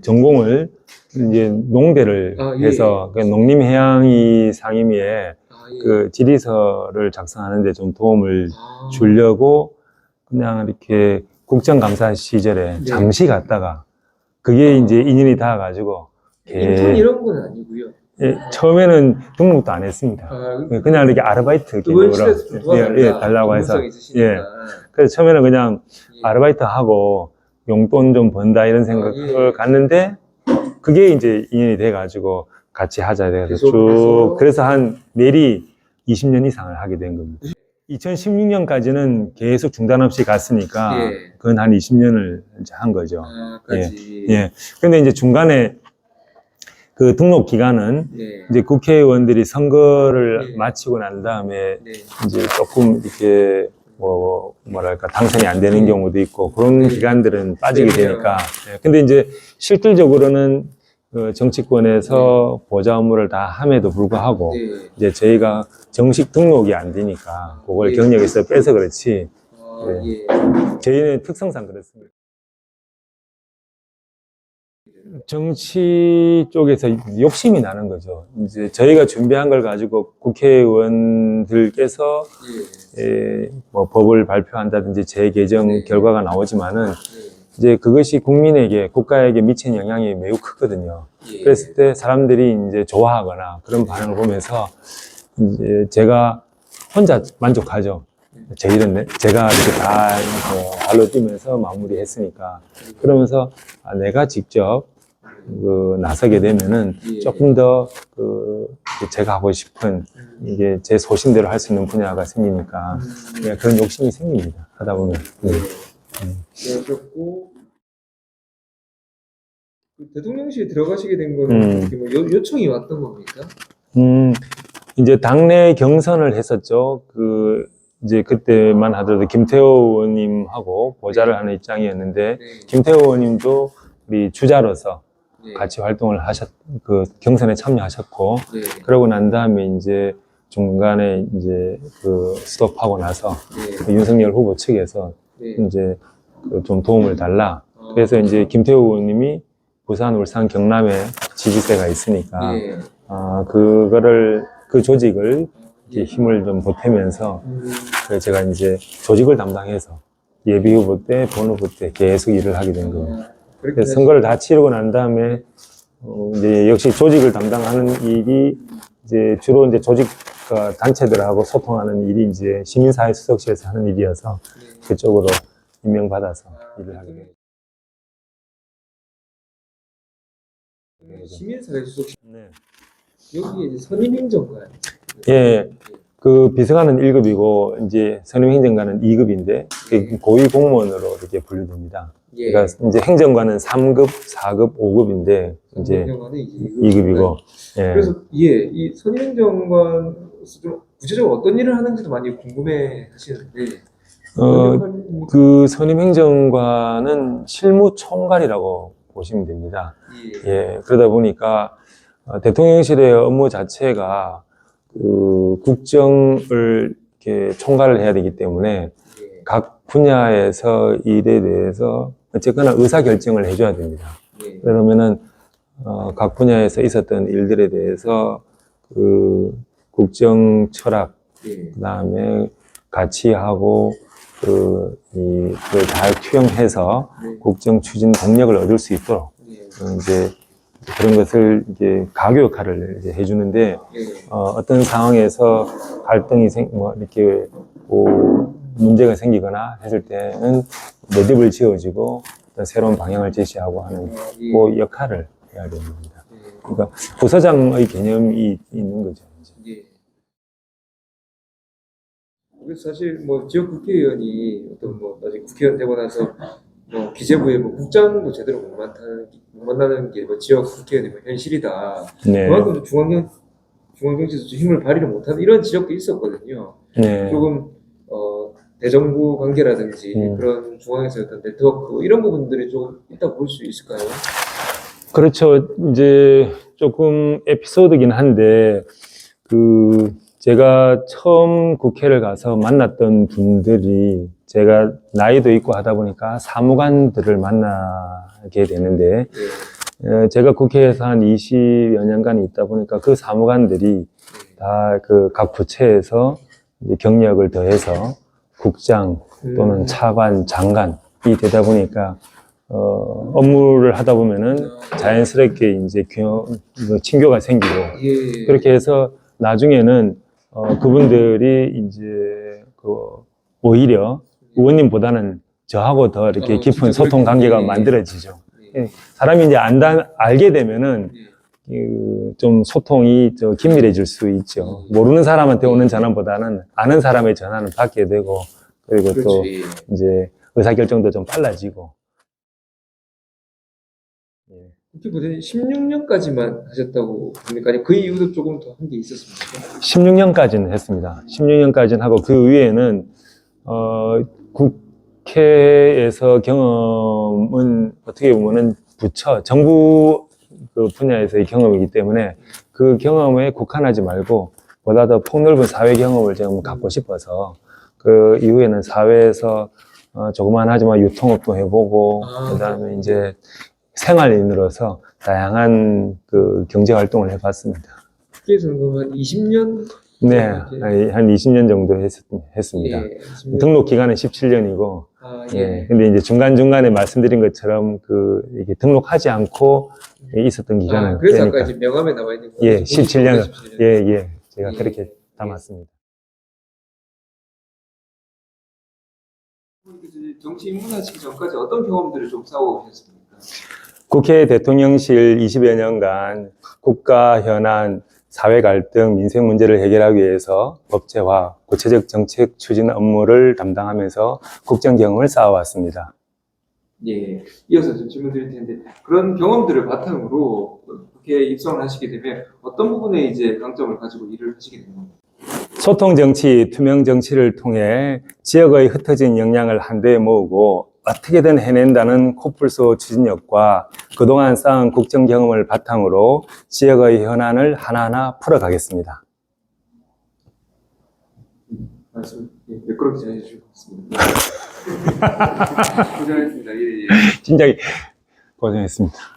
전공을 이제 농대를 해서 그 농림해양이 상임위에 그 질의서를 작성하는데 좀 도움을 주려고 그냥 이렇게 국정감사 시절에 잠시 갔다가 그게 이제 인연이 닿아가지고 인턴 이런 건 아니고요. 처음에는 등록도 안 했습니다. 그냥 이렇게 아르바이트 개념으로 달라고 해서 그래서 처음에는 그냥 아르바이트 하고 용돈 좀 번다 이런 생각을 갔는데 그게 이제 인연이 돼가지고 같이 하자 돼서 쭉 그래서 한 내리 20년 이상을 하게 된 겁니다. 2016년까지는 계속 중단 없이 갔으니까 그건 한 20년을 이제 한 거죠. 근데 이제 중간에 그 등록 기간은 이제 국회의원들이 선거를 마치고 난 다음에 이제 조금 이렇게 뭐랄까 당선이 안 되는 경우도 있고 그런 기간들은 빠지게 되니까. 근데 이제 실질적으로는 그 정치권에서 보좌 업무를 다 함에도 불구하고 이제 저희가 정식 등록이 안 되니까 그걸 경력에서 빼서 그렇지. 저희는 특성상 그렇습니다. 정치 쪽에서 욕심이 나는 거죠. 이제 저희가 준비한 걸 가지고 국회의원들께서 뭐 법을 발표한다든지 재개정 결과가 나오지만은 이제 그것이 국민에게, 국가에게 미치는 영향이 매우 크거든요. 그랬을 때 사람들이 이제 좋아하거나 그런 반응을 보면서 이제 제가 혼자 만족하죠. 제 일은 제가 이렇게 다 발로 뛰면서 마무리했으니까. 그러면서 내가 직접 나서게 되면은 조금 더 제가 하고 싶은 이게 제 소신대로 할 수 있는 분야가 생기니까 그런 욕심이 생깁니다. 하다 보면. 그러셨고 대통령실에 들어가시게 된 거는 뭐 요청이 왔던 겁니까? 이제 당내 경선을 했었죠. 이제 그때만 하더라도 김태호 의원님하고 보좌를 하는 입장이었는데 김태호 의원님도 우리 주자로서 같이 활동을 경선에 참여하셨고 그러고 난 다음에 이제 중간에 이제 스톱하고 나서 윤석열 후보 측에서 이제 좀 도움을 달라. 그래서 이제 김태호 의원님이 부산, 울산, 경남에 지지세가 있으니까 그 조직을 힘을 좀 보태면서 제가 이제 조직을 담당해서 예비 후보 때, 본 후보 때 계속 일을 하게 된 겁니다. 그래서 선거를 다 치르고 난 다음에 이제 역시 조직을 담당하는 일이 이제 주로 이제 조직과 단체들하고 소통하는 일이 이제 시민사회 수석실에서 하는 일이어서 그쪽으로 임명받아서 일을 하게 됩니다. 시민사회 수석실. 여기에 이제 선임행정관. 그 비서관은 1급이고 이제 선임행정관은 2급인데 고위 공무원으로 이렇게 분류됩니다. 그러니까 이제 행정관은 3급, 4급, 5급인데 이제 2급이고. 그래서 이 선임행정관 좀 구체적으로 어떤 일을 하는지도 많이 궁금해 하시는데. 그 선임행정관은 실무총괄이라고 보시면 됩니다. 그러다 보니까 대통령실의 업무 자체가 국정을 이렇게 총괄을 해야 되기 때문에 각 분야에서 일에 대해서 어쨌거나 의사결정을 해줘야 됩니다. 그러면은 각 분야에서 있었던 일들에 대해서 국정 철학, 그다음에 가치하고 그걸 잘 투영해서 국정 추진 동력을 얻을 수 있도록 이제 그런 것을 이제 가교 역할을 이제 해주는데 어떤 상황에서 갈등이 이렇게 문제가 생기거나 했을 때는 매듭을 지어주고 어떤 새로운 방향을 제시하고 하는 그 역할을 해야 됩니다. 그러니까 부서장의 개념이 있는 거죠. 그래서 사실 뭐 지역 국회의원이 어떤 나중에 국회의원 되고 나서 기재부에 국장도 제대로 못 만나는 게 지역 국회의원이 현실이다. 그만큼 중앙정치에서 힘을 발휘를 못하는 이런 지역도 있었거든요. 조금 대정부 관계라든지 그런 중앙에서 어떤 네트워크 이런 부분들이 좀 있다 볼 수 있을까요? 그렇죠. 이제 조금 에피소드긴 한데 제가 처음 국회를 가서 만났던 분들이 제가 나이도 있고 하다 보니까 사무관들을 만나게 되는데 제가 국회에서 한 20여 년간 있다 보니까 그 사무관들이 다 그 각 부처에서 이제 경력을 더해서 국장 또는 차관, 장관이 되다 보니까 업무를 하다 보면은 자연스럽게 이제 친교가 생기고 예. 그렇게 해서 나중에는 그분들이 이제 오히려 의원님보다는 저하고 더 이렇게 깊은 소통 관계가 만들어지죠. 예. 사람이 이제 알게 되면은 좀 소통이 좀 긴밀해질 수 있죠. 모르는 사람한테 오는 전화보다는 아는 사람의 전화는 받게 되고 그리고 그렇지. 또 이제 의사결정도 좀 빨라지고. 국회의원님 16년까지만 하셨다고 합니까? 아니, 그 이후도 조금 더 한 게 있었습니까? 16년까지는 했습니다. 16년까지는 하고 그 위에는 국회에서 경험은 어떻게 보면은 정부 그 분야에서의 경험이기 때문에 그 경험에 국한하지 말고 보다 더 폭넓은 사회 경험을 좀 갖고 싶어서 그 이후에는 사회에서 조그만 하지만 유통업도 해보고 그다음에 이제 생활인으로서 다양한 그 경제 활동을 해봤습니다. 국회에서는 그럼 한 20년? 네, 한 20년 정도 했습니다. 예, 20년. 등록 기간은 17년이고, 예. 예. 근데 이제 중간중간에 말씀드린 것처럼 이게 등록하지 않고 있었던 기간은. 그래서 아까 이제 명함에 나와 있는 거. 예, 17년. 예. 제가 예. 그렇게 담았습니다. 정치 입문하시기 전까지 어떤 경험들을 좀 쌓아오셨습니까? 국회 대통령실 20여 년간 국가 현안, 사회 갈등, 민생 문제를 해결하기 위해서 법제화, 구체적 정책 추진 업무를 담당하면서 국정 경험을 쌓아왔습니다. 예, 이어서 좀 질문 드릴 텐데 그런 경험들을 바탕으로 국회에 입성을 하시게 되면 어떤 부분에 이제 강점을 가지고 일을 하시게 되는 겁니까? 소통 정치, 투명 정치를 통해 지역의 흩어진 역량을 한데에 모으고 어떻게든 해낸다는 코뿔소 추진력과 그동안 쌓은 국정 경험을 바탕으로 지역의 현안을 하나하나 풀어가겠습니다. 말씀 매끄럽게 잘 해주신 것 같습니다. 고생하셨습니다. 예. 진짜 고생했습니다.